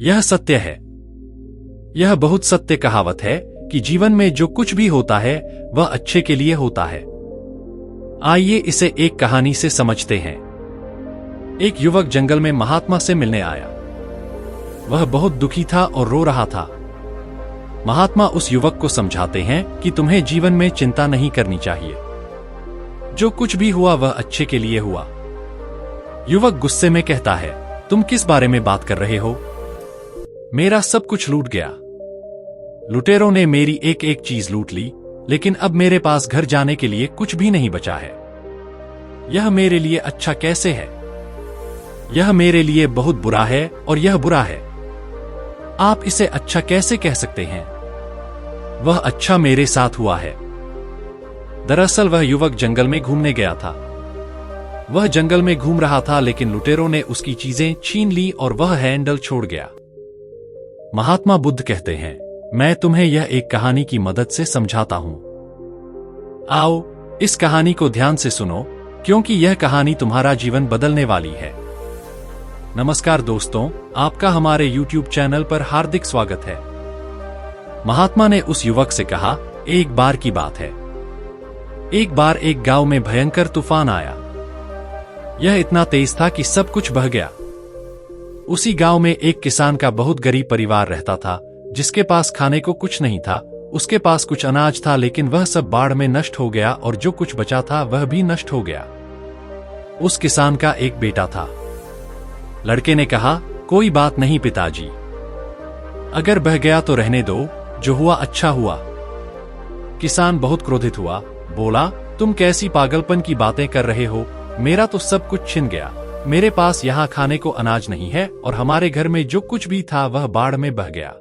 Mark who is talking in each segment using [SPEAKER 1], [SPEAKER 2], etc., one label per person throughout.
[SPEAKER 1] यह सत्य है। यह बहुत सत्य कहावत है कि जीवन में जो कुछ भी होता है वह अच्छे के लिए होता है। आइए इसे एक कहानी से समझते हैं। एक युवक जंगल में महात्मा से मिलने आया। वह बहुत दुखी था और रो रहा था। महात्मा उस युवक को समझाते हैं कि तुम्हें जीवन में चिंता नहीं करनी चाहिए। जो कुछ भी हुआ वह अच्छे के लिए हुआ। युवक गुस्से में कहता है, तुम किस बारे में बात कर रहे हो? मेरा सब कुछ लूट गया। लुटेरों ने मेरी एक एक चीज लूट ली, लेकिन अब मेरे पास घर जाने के लिए कुछ भी नहीं बचा है। यह मेरे लिए अच्छा कैसे है? यह मेरे लिए बहुत बुरा है और यह बुरा है। आप इसे अच्छा कैसे कह सकते हैं? वह अच्छा मेरे साथ हुआ है। दरअसल वह युवक जंगल में घूमने गया था। वह जंगल में घूम रहा था, लेकिन लुटेरों ने उसकी चीजें छीन ली और वह हैंडल छोड़ गया। महात्मा बुद्ध कहते हैं, मैं तुम्हें यह एक कहानी की मदद से समझाता हूं। आओ इस कहानी को ध्यान से सुनो, क्योंकि यह कहानी तुम्हारा जीवन बदलने वाली है। नमस्कार दोस्तों, आपका हमारे YouTube चैनल पर हार्दिक स्वागत है। महात्मा ने उस युवक से कहा, एक बार की बात है। एक बार एक गांव में भयंकर तूफान आया। यह इतना तेज था कि सब कुछ बह गया। उसी गांव में एक किसान का बहुत गरीब परिवार रहता था, जिसके पास खाने को कुछ नहीं था। उसके पास कुछ अनाज था, लेकिन वह सब बाढ़ में नष्ट हो गया और जो कुछ बचा था वह भी नष्ट हो गया। उस किसान का एक बेटा था। लड़के ने कहा, कोई बात नहीं पिताजी, अगर बह गया तो रहने दो, जो हुआ अच्छा हुआ। किसान बहुत क्रोधित हुआ, बोला, तुम कैसी पागलपन की बातें कर रहे हो? मेरा तो सब कुछ छिन गया। मेरे पास यहाँ खाने को अनाज नहीं है और हमारे घर में जो कुछ भी था वह बाढ़ में बह गया।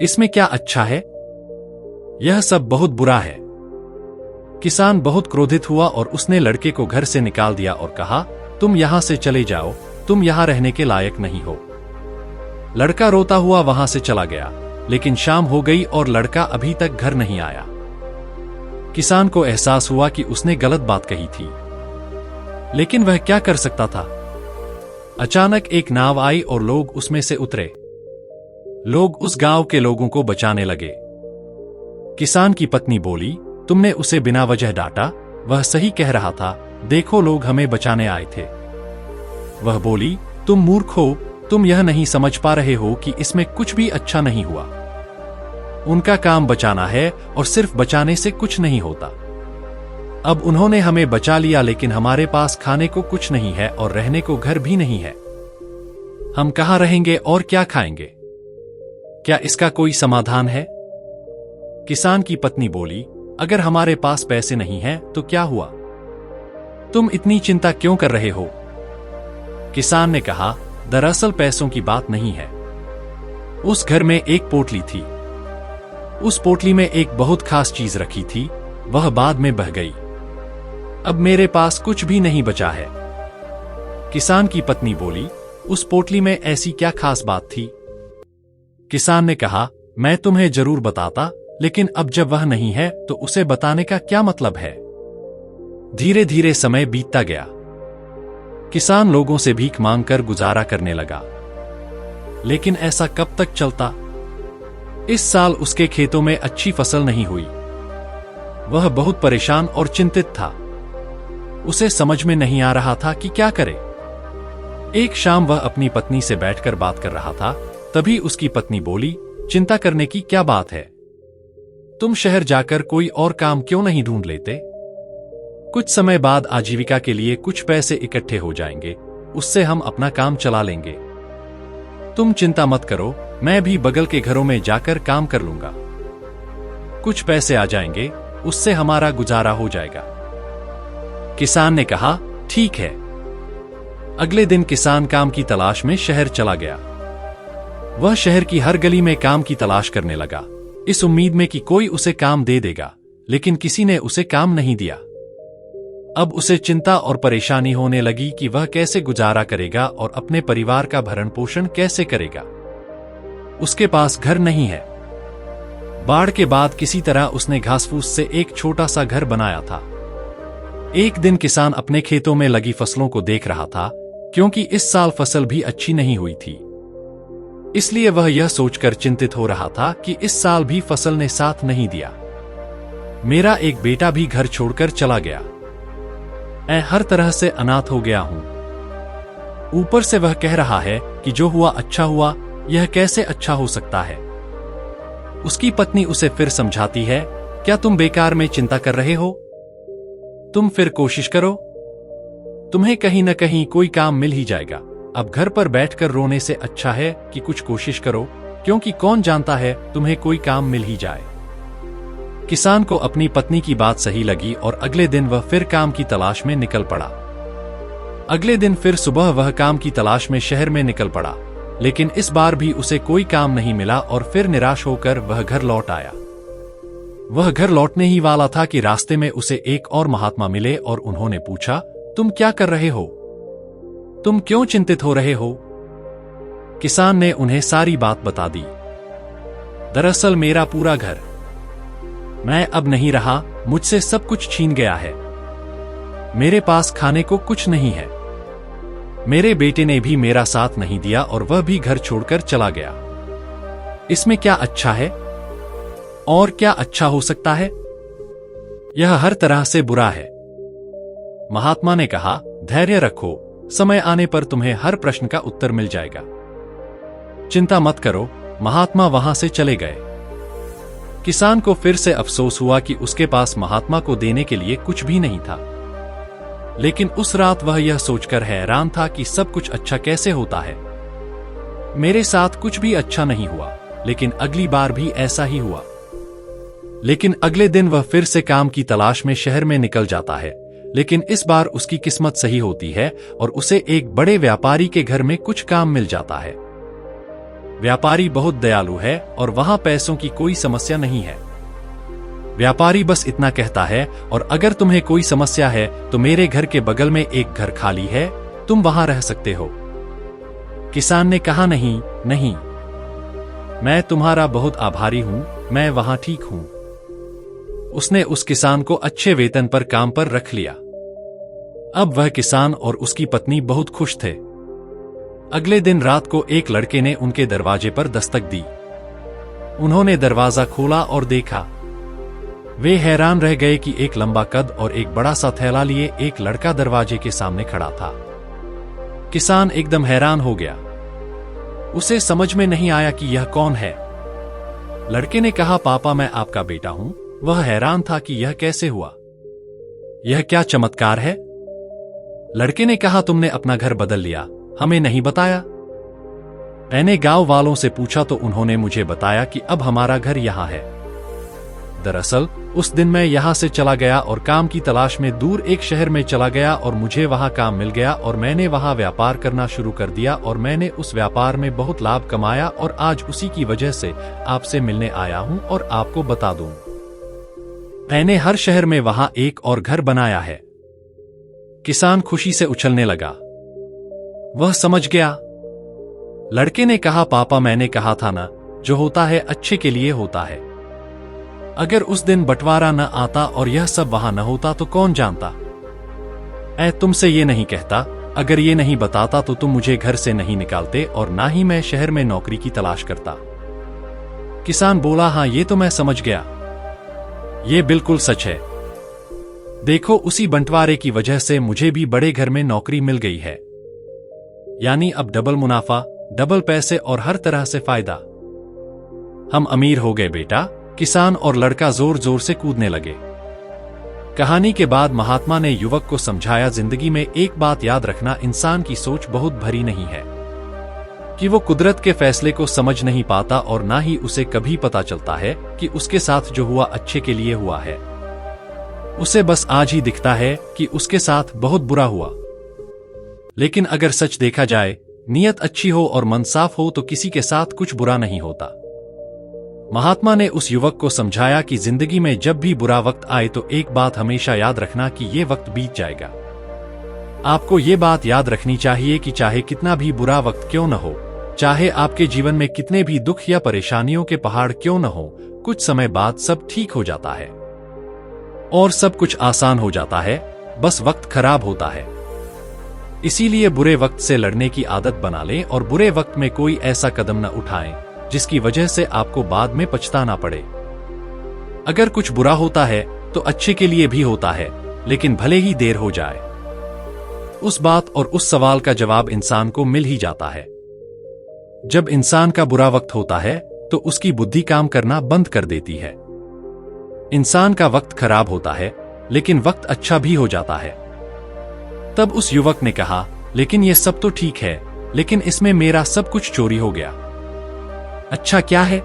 [SPEAKER 1] इसमें क्या अच्छा है? यह सब बहुत बुरा है। किसान बहुत क्रोधित हुआ और उसने लड़के को घर से निकाल दिया और कहा, तुम यहां से चले जाओ, तुम यहां रहने के लायक नहीं हो। लड़का रोता हुआ वहां से चला गया, लेकिन शाम हो गई और लड़का अभी तक घर नहीं आया। किसान को एहसास हुआ कि उसने गलत बात कही थी, लेकिन वह क्या कर सकता था? अचानक एक नाव आई और लोग उसमें से उतरे। लोग उस गांव के लोगों को बचाने लगे। किसान की पत्नी बोली, तुमने उसे बिना वजह डांटा, वह सही कह रहा था, देखो लोग हमें बचाने आए थे। वह बोली, तुम मूर्ख हो, तुम यह नहीं समझ पा रहे हो कि इसमें कुछ भी अच्छा नहीं हुआ। उनका काम बचाना है और सिर्फ बचाने से कुछ नहीं होता। अब उन्होंने हमें बचा लिया, लेकिन हमारे पास खाने को कुछ नहीं है और रहने को घर भी नहीं है। हम कहां रहेंगे और क्या खाएंगे? क्या इसका कोई समाधान है? किसान की पत्नी बोली, अगर हमारे पास पैसे नहीं हैं तो क्या हुआ? तुम इतनी चिंता क्यों कर रहे हो? किसान ने कहा, दरअसल पैसों की बात नहीं है। उस घर में एक पोटली थी। उस पोटली में एक बहुत खास चीज रखी थी, वह बाद में बह गई। अब मेरे पास कुछ भी नहीं बचा है। किसान की पत्नी बोली, उस पोटली में ऐसी क्या खास बात थी? किसान ने कहा, मैं तुम्हें जरूर बताता, लेकिन अब जब वह नहीं है तो उसे बताने का क्या मतलब है? धीरे धीरे समय बीतता गया। किसान लोगों से भीख मांगकर गुजारा करने लगा, लेकिन ऐसा कब तक चलता? इस साल उसके खेतों में अच्छी फसल नहीं हुई। वह बहुत परेशान और चिंतित था। उसे समझ में नहीं आ रहा था कि क्या करे। एक शाम वह अपनी पत्नी से बैठकर बात कर रहा था, तभी उसकी पत्नी बोली, चिंता करने की क्या बात है? तुम शहर जाकर कोई और काम क्यों नहीं ढूंढ लेते? कुछ समय बाद आजीविका के लिए कुछ पैसे इकट्ठे हो जाएंगे, उससे हम अपना काम चला लेंगे। तुम चिंता मत करो, मैं भी बगल के घरों में जाकर काम कर लूंगा। कुछ पैसे आ जाएंगे, उससे हमारा गुजारा हो जाएगा। किसान ने कहा, ठीक है। अगले दिन किसान काम की तलाश में शहर चला गया। वह शहर की हर गली में काम की तलाश करने लगा, इस उम्मीद में कि कोई उसे काम दे देगा, लेकिन किसी ने उसे काम नहीं दिया। अब उसे चिंता और परेशानी होने लगी कि वह कैसे गुजारा करेगा और अपने परिवार का भरण पोषण कैसे करेगा। उसके पास घर नहीं है। बाढ़ के बाद किसी तरह उसने घास-फूस से एक छोटा सा घर बनाया था। एक दिन किसान अपने खेतों में लगी फसलों को देख रहा था, क्योंकि इस साल फसल भी अच्छी नहीं हुई थी। इसलिए वह यह सोचकर चिंतित हो रहा था कि इस साल भी फसल ने साथ नहीं दिया। मेरा एक बेटा भी घर छोड़कर चला गया। मैं हर तरह से अनाथ हो गया हूं। ऊपर से वह कह रहा है कि जो हुआ अच्छा हुआ, यह कैसे अच्छा हो सकता है? उसकी पत्नी उसे फिर समझाती है, क्या तुम बेकार में चिंता कर रहे हो? तुम फिर कोशिश करो, तुम्हें कहीं न कहीं कोई काम मिल ही जाएगा। अब घर पर बैठकर रोने से अच्छा है कि कुछ कोशिश करो, क्योंकि कौन जानता है तुम्हें कोई काम मिल ही जाए। किसान को अपनी पत्नी की बात सही लगी और अगले दिन वह फिर काम की तलाश में निकल पड़ा। अगले दिन फिर सुबह वह काम की तलाश में शहर में निकल पड़ा, लेकिन इस बार भी उसे कोई काम नहीं मिला और फिर निराश होकर वह घर लौट आया। वह घर लौटने ही वाला था कि रास्ते में उसे एक और महात्मा मिले और उन्होंने पूछा, तुम क्या कर रहे हो? तुम क्यों चिंतित हो रहे हो? किसान ने उन्हें सारी बात बता दी। दरअसल मेरा पूरा घर, मैं अब नहीं रहा, मुझसे सब कुछ छीन गया है। मेरे पास खाने को कुछ नहीं है। मेरे बेटे ने भी मेरा साथ नहीं दिया और वह भी घर छोड़कर चला गया। इसमें क्या अच्छा है? और क्या अच्छा हो सकता है? यह हर तरह से बुरा है। महात्मा ने कहा, धैर्य रखो, समय आने पर तुम्हें हर प्रश्न का उत्तर मिल जाएगा। चिंता मत करो। महात्मा वहां से चले गए। किसान को फिर से अफसोस हुआ कि उसके पास महात्मा को देने के लिए कुछ भी नहीं था। लेकिन उस रात वह यह सोचकर हैरान था कि सब कुछ अच्छा कैसे होता है। मेरे साथ कुछ भी अच्छा नहीं हुआ, लेकिन अगली बार भी ऐसा ही हुआ। लेकिन अगले दिन वह फिर से काम की तलाश में शहर में निकल जाता है, लेकिन इस बार उसकी किस्मत सही होती है और उसे एक बड़े व्यापारी के घर में कुछ काम मिल जाता है। व्यापारी बहुत दयालु है और वहां पैसों की कोई समस्या नहीं है। व्यापारी बस इतना कहता है, और अगर तुम्हें कोई समस्या है तो मेरे घर के बगल में एक घर खाली है, तुम वहां रह सकते हो। किसान ने कहा, नहीं नहीं, मैं तुम्हारा बहुत आभारी हूं, मैं वहां ठीक हूं। उसने उस किसान को अच्छे वेतन पर काम पर रख लिया। अब वह किसान और उसकी पत्नी बहुत खुश थे। अगले दिन रात को एक लड़के ने उनके दरवाजे पर दस्तक दी। उन्होंने दरवाजा खोला और देखा। वे हैरान रह गए कि एक लंबा कद और एक बड़ा सा थैला लिए एक लड़का दरवाजे के सामने खड़ा था। किसान एकदम हैरान हो गया। उसे समझ में नहीं आया कि यह कौन है। लड़के ने कहा, पापा मैं आपका बेटा हूं। वह हैरान था कि यह कैसे हुआ, यह क्या चमत्कार है। लड़के ने कहा, तुमने अपना घर बदल लिया, हमें नहीं बताया। मैंने गांव वालों से पूछा तो उन्होंने मुझे बताया कि अब हमारा घर यहां है। दरअसल उस दिन मैं यहां से चला गया और काम की तलाश में दूर एक शहर में चला गया और मुझे वहां काम मिल गया और मैंने वहां व्यापार करना शुरू कर दिया और मैंने उस व्यापार में बहुत लाभ कमाया और आज उसी की वजह से आपसे मिलने आया हूं और आपको बता दूं, मैंने हर शहर में वहां एक और घर बनाया है। किसान खुशी से उछलने लगा। वह समझ गया। लड़के ने कहा, पापा मैंने कहा था ना, जो होता है अच्छे के लिए होता है। अगर उस दिन बंटवारा न आता और यह सब वहां न होता तो कौन जानता। मैं तुमसे ये नहीं कहता, अगर ये नहीं बताता तो तुम मुझे घर से नहीं निकालते और ना ही मैं शहर में नौकरी की तलाश करता। किसान बोला, हाँ ये तो मैं समझ गया, ये बिल्कुल सच है। देखो उसी बंटवारे की वजह से मुझे भी बड़े घर में नौकरी मिल गई है। यानी अब डबल मुनाफा, डबल पैसे और हर तरह से फायदा। हम अमीर हो गए बेटा। किसान और लड़का जोर जोर से कूदने लगे। कहानी के बाद महात्मा ने युवक को समझाया, जिंदगी में एक बात याद रखना, इंसान की सोच बहुत भरी नहीं है कि वो कुदरत के फैसले को समझ नहीं पाता और ना ही उसे कभी पता चलता है कि उसके साथ जो हुआ अच्छे के लिए हुआ है। उसे बस आज ही दिखता है कि उसके साथ बहुत बुरा हुआ। लेकिन अगर सच देखा जाए, नीयत अच्छी हो और मन साफ हो तो किसी के साथ कुछ बुरा नहीं होता। महात्मा ने उस युवक को समझाया कि जिंदगी में जब भी बुरा वक्त आए तो एक बात हमेशा याद रखना कि ये वक्त बीत जाएगा। आपको ये बात याद रखनी चाहिए कि चाहे कितना भी बुरा वक्त क्यों न हो, चाहे आपके जीवन में कितने भी दुख या परेशानियों के पहाड़ क्यों न हो, कुछ समय बाद सब ठीक हो जाता है और सब कुछ आसान हो जाता है, बस वक्त खराब होता है। इसीलिए बुरे वक्त से लड़ने की आदत बना लें और बुरे वक्त में कोई ऐसा कदम न उठाएं जिसकी वजह से आपको बाद में पछताना पड़े। अगर कुछ बुरा होता है तो अच्छे के लिए भी होता है, लेकिन भले ही देर हो जाए। उस बात और उस सवाल का जवाब इंसान को मिल ही जाता है। जब इंसान का बुरा वक्त होता है तो उसकी बुद्धि काम करना बंद कर देती है। इंसान का वक्त खराब होता है, लेकिन वक्त अच्छा भी हो जाता है। तब उस युवक ने कहा, लेकिन ये सब तो ठीक है, लेकिन इसमें मेरा सब कुछ चोरी हो गया। अच्छा क्या है?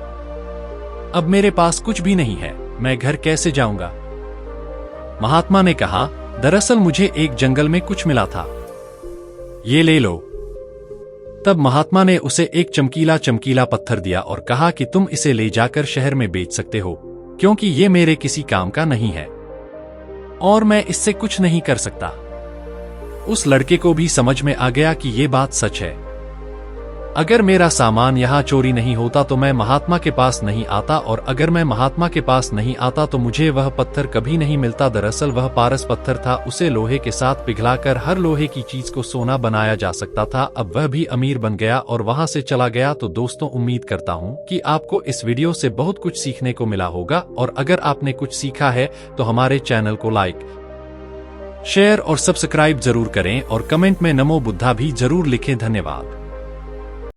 [SPEAKER 1] अब मेरे पास कुछ भी नहीं है, मैं घर कैसे जाऊंगा? महात्मा ने कहा, दरअसल मुझे एक जंगल में कुछ मिला था, ये ले लो। तब महात्मा ने उसे एक चमकीला चमकीला पत्थर दिया और कहा कि तुम इसे ले जाकर शहर में बेच सकते हो, क्योंकि ये मेरे किसी काम का नहीं है और मैं इससे कुछ नहीं कर सकता। उस लड़के को भी समझ में आ गया कि ये बात सच है। अगर मेरा सामान यहाँ चोरी नहीं होता तो मैं महात्मा के पास नहीं आता, और अगर मैं महात्मा के पास नहीं आता तो मुझे वह पत्थर कभी नहीं मिलता। दरअसल वह पारस पत्थर था, उसे लोहे के साथ पिघलाकर हर लोहे की चीज को सोना बनाया जा सकता था। अब वह भी अमीर बन गया और वहां से चला गया। तो दोस्तों, उम्मीद करता हूँ कि आपको इस वीडियो से बहुत कुछ सीखने को मिला होगा, और अगर आपने कुछ सीखा है तो हमारे चैनल को लाइक, शेयर और सब्सक्राइब जरूर करें और कमेंट में नमो बुद्धा भी जरूर लिखें। धन्यवाद।